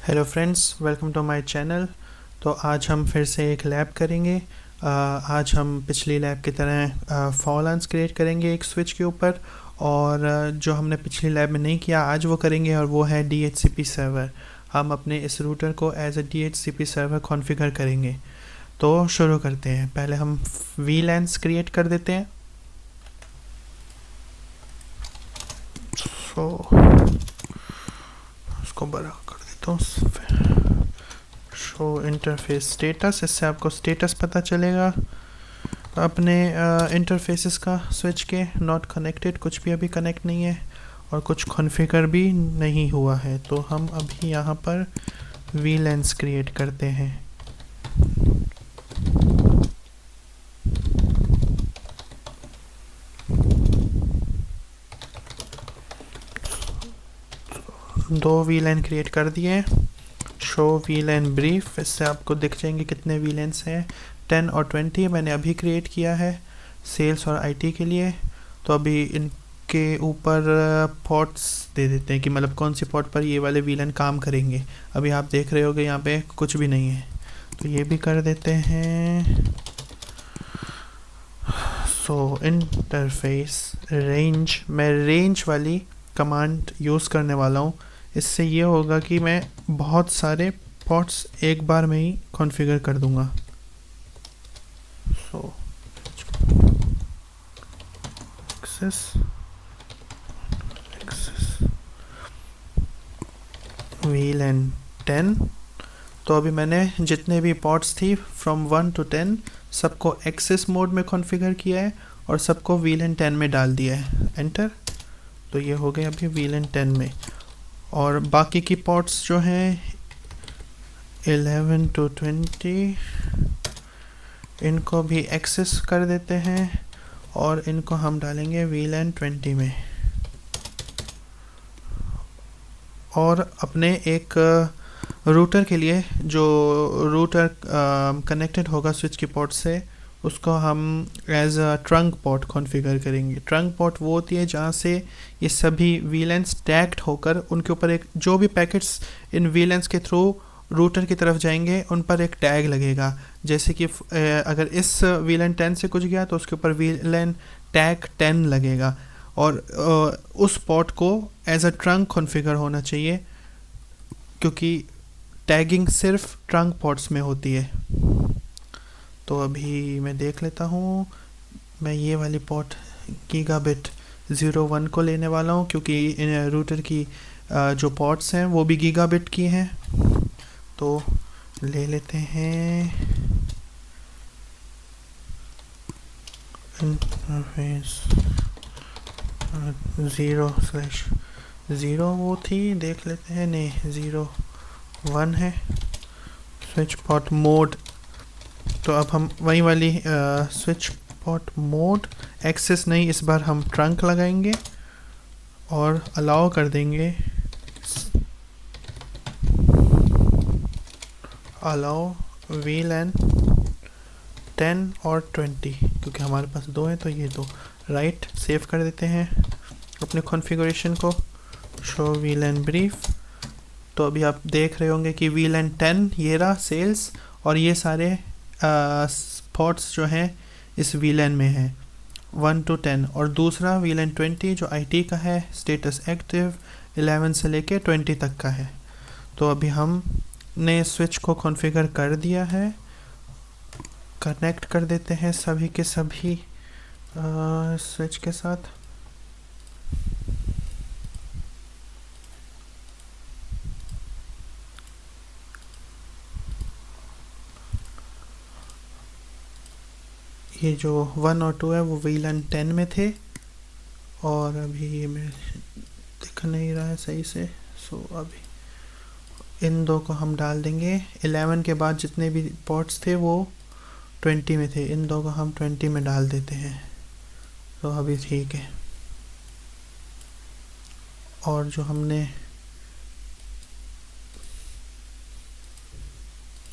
Hello friends, welcome to my channel. तो आज हम फिर से एक लैब करेंगे। आज हम पिछली लैब की तरह फॉलांस क्रिएट करेंगे एक स्विच के ऊपर। और जो हमने पिछली लैब में नहीं किया आज वो करेंगे, और वो है DHCP सर्वर। हम अपने इस रूटर को as a DHCP server configure करेंगे। तो शुरू करते हैं। पहले हम VLANs क्रिएट कर देते हैं। सो उसको बड़ा कर देता हूँ। शो इंटरफेस स्टेटस, इससे आपको स्टेटस पता चलेगा अपने इंटरफेसेस का। स्विच के नॉट कनेक्टेड, कुछ भी अभी कनेक्ट नहीं है और कुछ कॉन्फ़िगर भी नहीं हुआ है। तो हम अभी यहाँ पर VLANs क्रिएट करते हैं। दो VLAN क्रिएट कर दिए। शो VLAN ब्रीफ, इससे आपको दिख जाएंगे कितने VLANs हैं। 10 और 20 मैंने अभी क्रिएट किया है सेल्स और IT के लिए। तो अभी इनके ऊपर पोर्ट्स दे देते हैं कि मतलब कौन सी पोर्ट पर ये वाले VLAN काम करेंगे। अभी आप देख रहे होगे यहाँ पे कुछ भी नहीं है, तो ये भी कर देते हैं। सो इंटरफेस रेंज, मैं रेंज वाली कमांड यूज़ करने वाला हूँ। इससे ये होगा कि मैं बहुत सारे पोर्ट्स एक बार में ही कॉन्फ़िगर कर दूंगा। सो एक्सेस VLAN 10। तो अभी मैंने जितने भी पोर्ट्स थी फ्रॉम 1 to 10 सबको एक्सेस मोड में कॉन्फ़िगर किया है और सबको VLAN 10 में डाल दिया है। एंटर। तो ये हो गए अभी VLAN 10 में। और बाकी की पोर्ट्स जो हैं 11 to 20 इनको भी एक्सेस कर देते हैं और इनको हम डालेंगे VLAN 20 में। और अपने एक रूटर के लिए जो रूटर कनेक्टेड होगा स्विच की पोर्ट से, उसको हम as a trunk port configure करेंगे। ट्रंक पोर्ट वो होती है जहाँ से ये सभी VLANs टैग्ड होकर उनके ऊपर एक जो भी पैकेट्स इन VLANs के थ्रू रूटर की तरफ जाएंगे उन पर एक टैग लगेगा। जैसे कि अगर इस VLAN 10 से कुछ गया तो उसके ऊपर VLAN टैग 10 लगेगा। और उस पोर्ट को एज अ ट्रंक कॉन्फ़िगर होना चाहिए, क्योंकि टैगिंग सिर्फ ट्रंक पोर्ट्स में होती है। तो अभी मैं देख लेता हूँ। मैं ये वाली पोर्ट गीगाबिट 01 को लेने वाला हूँ, क्योंकि रूटर की जो पोर्ट्स हैं वो भी गीगाबिट की हैं। तो ले लेते हैं इंटरफेस 0/0 वो थी, देख लेते हैं। नहीं, 01 है। स्विच पोर्ट मोड, तो अब हम वही वाली स्विच पोर्ट मोड एक्सेस नहीं, इस बार हम ट्रंक लगाएंगे और अलाउ कर देंगे। अलाउ VLAN 10 और 20, क्योंकि हमारे पास दो हैं तो ये दो। राइट, सेव कर देते हैं अपने कॉन्फ़िगरेशन को। Show VLAN brief. तो अभी आप देख रहे होंगे कि VLAN 10 ये रहा सेल्स, और ये सारे पोर्ट्स जो हैं इस VLAN में है 1 to 10। और दूसरा VLAN 20 जो IT का है, स्टेटस एक्टिव 11 से लेके 20 तक का है। तो अभी हमने स्विच को कॉन्फ़िगर कर दिया है। कनेक्ट कर देते हैं सभी के सभी स्विच के साथ। ये जो 1 और 2 है वो VLAN 10 में थे, और अभी ये मेरे दिख नहीं रहा है सही से। सो अभी इन दो को हम डाल देंगे। 11 के बाद जितने भी पोर्ट्स थे वो 20 में थे, इन दो को हम 20 में डाल देते हैं। तो अभी ठीक है। और जो हमने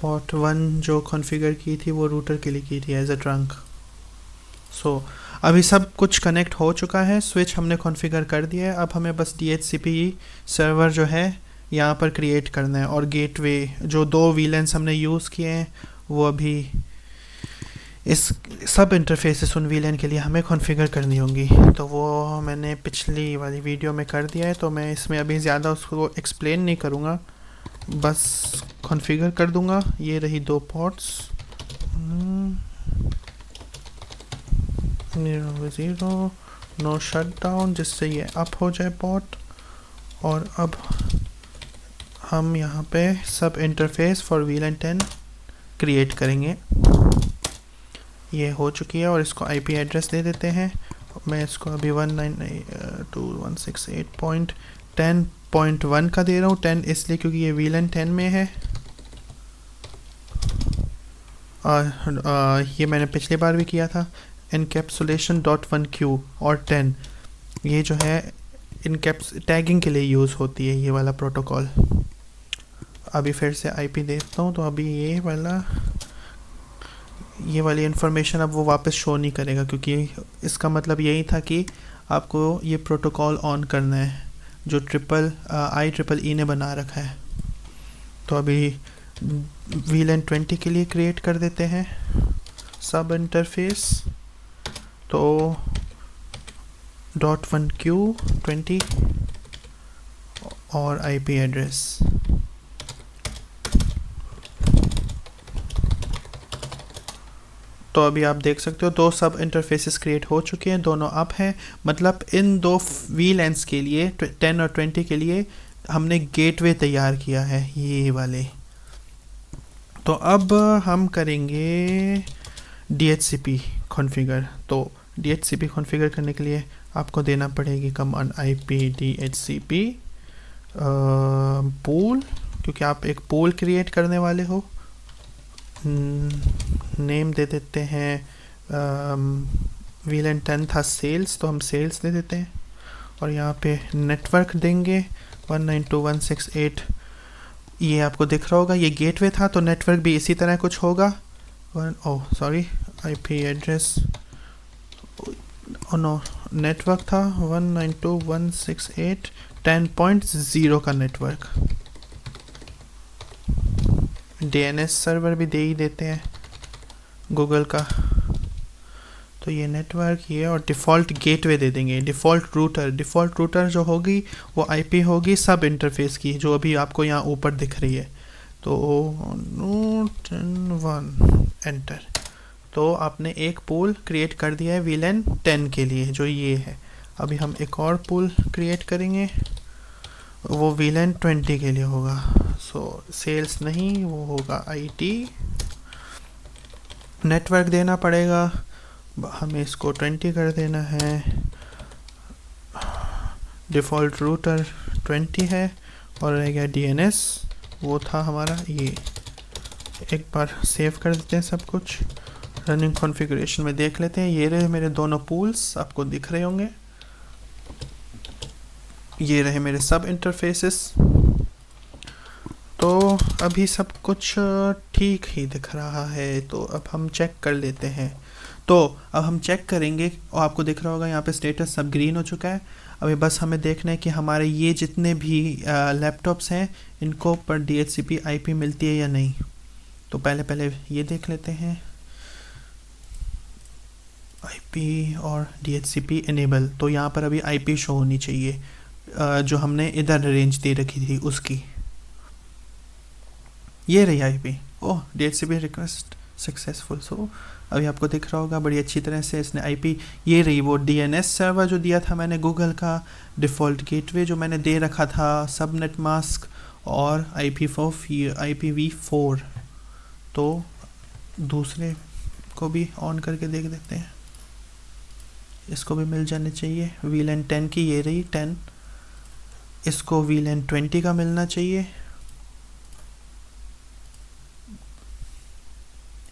पोर्ट 1 जो कॉन्फ़िगर की थी वो रूटर के लिए की थी एज अ ट्रंक। सो अभी सब कुछ कनेक्ट हो चुका है, स्विच हमने कॉन्फ़िगर कर दिया है। अब हमें बस DHCP सर्वर जो है यहाँ पर क्रिएट करना है, और गेटवे जो दो वीलेंस हमने यूज़ किए हैं वो अभी इस सब इंटरफेसेस उन वीलन के लिए हमें कॉन्फ़िगर करनी होंगी। तो वो मैंने पिछली वाली वीडियो में कर दिया है, तो मैं इसमें अभी ज़्यादा उसको एक्सप्लेन नहीं करूँगा, बस कॉन्फ़िगर कर दूँगा। ये रही दो पोर्ट्स, 0 नो शट डाउन, जिससे ये अप हो जाए पोर्ट। और अब हम यहाँ पे सब इंटरफेस फॉर वीलन 10 क्रिएट करेंगे। ये हो चुकी है और इसको आईपी एड्रेस दे देते हैं। मैं इसको अभी 192.168.10.1 का दे रहा हूँ। 10 इसलिए क्योंकि ये वीलन 10 में है। ये मैंने पिछली बार भी किया था। encapsulation.1q और 10 ये जो है टैगिंग के लिए यूज़ होती है ये वाला प्रोटोकॉल। अभी फिर से आईपी देता हूँ, तो अभी ये वाली इन्फॉर्मेशन अब वो वापस शो नहीं करेगा, क्योंकि इसका मतलब यही था कि आपको ये प्रोटोकॉल ऑन करना है जो IEEE ने बना रखा है। तो अभी VLAN 20 के लिए क्रिएट कर देते हैं सब इंटरफेस। तो .1q20 और IP एड्रेस। तो अभी आप देख सकते हो दो सब इंटरफेसेस क्रिएट हो चुके हैं, दोनों अप हैं। मतलब इन दो VLANs के लिए 10 और 20 के लिए हमने गेटवे तैयार किया है ये वाले। तो अब हम करेंगे DHCP कॉन्फ़िगर। तो DHCP कॉन्फ़िगर करने के लिए आपको देना पड़ेगी कमांड IP DHCP पूल, क्योंकि आप एक पूल क्रिएट करने वाले हो। नेम दे देते हैं, VLAN 10 था सेल्स, तो हम सेल्स दे देते हैं। और यहाँ पे नेटवर्क देंगे 192.168। ये आपको दिख रहा होगा, ये गेटवे था, तो नेटवर्क भी इसी तरह कुछ होगा। IP एड्रेस नो, नेटवर्क था 192.168.10.0 का नेटवर्क। DNS सर्वर भी दे ही देते हैं गूगल का। तो ये नेटवर्क ये, और डिफ़ॉल्ट गेटवे दे देंगे। डिफ़ॉल्ट रूटर जो होगी वो IP होगी सब इंटरफेस की, जो अभी आपको यहाँ ऊपर दिख रही है। तो 1 एंटर। तो आपने एक पूल क्रिएट कर दिया है VLAN 10 के लिए, जो ये है। अभी हम एक और पूल क्रिएट करेंगे, वो VLAN 20 के लिए होगा। सेल्स नहीं, वो होगा IT। नेटवर्क देना पड़ेगा, हमें इसको 20 कर देना है। डिफ़ॉल्ट रूटर 20 है, और रह गया DNS, वो था हमारा ये। एक बार सेव कर देते हैं सब कुछ, रनिंग कॉन्फ़िगरेशन में देख लेते हैं। ये रहे मेरे दोनों पूल्स, आपको दिख रहे होंगे। ये रहे मेरे सब इंटरफेसेस। तो अभी सब कुछ ठीक ही दिख रहा है। तो अब हम चेक कर लेते हैं। तो अब हम चेक करेंगे, और आपको दिख रहा होगा यहाँ पे स्टेटस सब ग्रीन हो चुका है। अभी बस हमें देखना है कि हमारे ये जितने भी लैपटॉप्स हैं इनको पर DHCP IP मिलती है या नहीं। तो पहले ये देख लेते हैं, IP और DHCP इनेबल। तो यहाँ पर अभी IP शो होनी चाहिए, जो हमने इधर रेंज दे रखी थी उसकी। ये रही IP। ओह, DHCP रिक्वेस्ट सक्सेसफुल। सो अभी आपको दिख रहा होगा बड़ी अच्छी तरह से इसने IP। ये रही वो DNS सर्वर जो दिया था मैंने गूगल का, डिफ़ॉल्ट गेटवे जो मैंने दे रखा था, सबनेट मास्क, और IPv4। तो दूसरे को भी ऑन करके देख देते हैं, इसको भी मिल जाने चाहिए। VLAN 10 की ये रही 10, इसको VLAN 20 का मिलना चाहिए।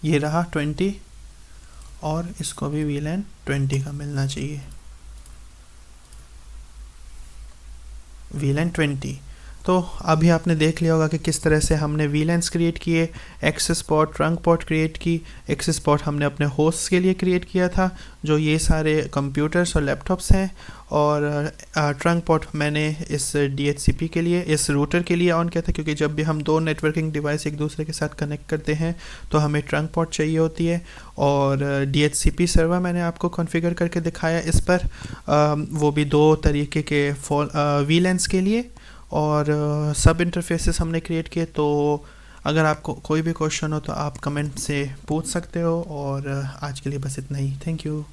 ये रहा 20, और इसको भी VLAN 20 का मिलना चाहिए। VLAN 20। तो अभी आपने देख लिया होगा कि किस तरह से हमने वीलैंस क्रिएट किए, access port, trunk port create की। एक्सेस पोर्ट हमने अपने होस्ट के लिए क्रिएट किया था, जो ये सारे कंप्यूटर्स और लैपटॉप्स हैं, और ट्रंक पोर्ट मैंने इस DHCP के लिए, इस रूटर के लिए ऑन किया था, क्योंकि जब भी हम दो नेटवर्किंग डिवाइस एक दूसरे के साथ कनेक्ट करते हैं तो हमें ट्रंक पोर्ट चाहिए होती है। और DHCP सर्वर मैंने आपको कॉन्फ़िगर करके दिखाया इस पर, वो भी दो तरीके के वीलैंस के लिए, और सब इंटरफेसेस हमने क्रिएट किए। तो अगर आपको कोई भी क्वेश्चन हो तो आप कमेंट से पूछ सकते हो, और आज के लिए बस इतना ही। Thank you.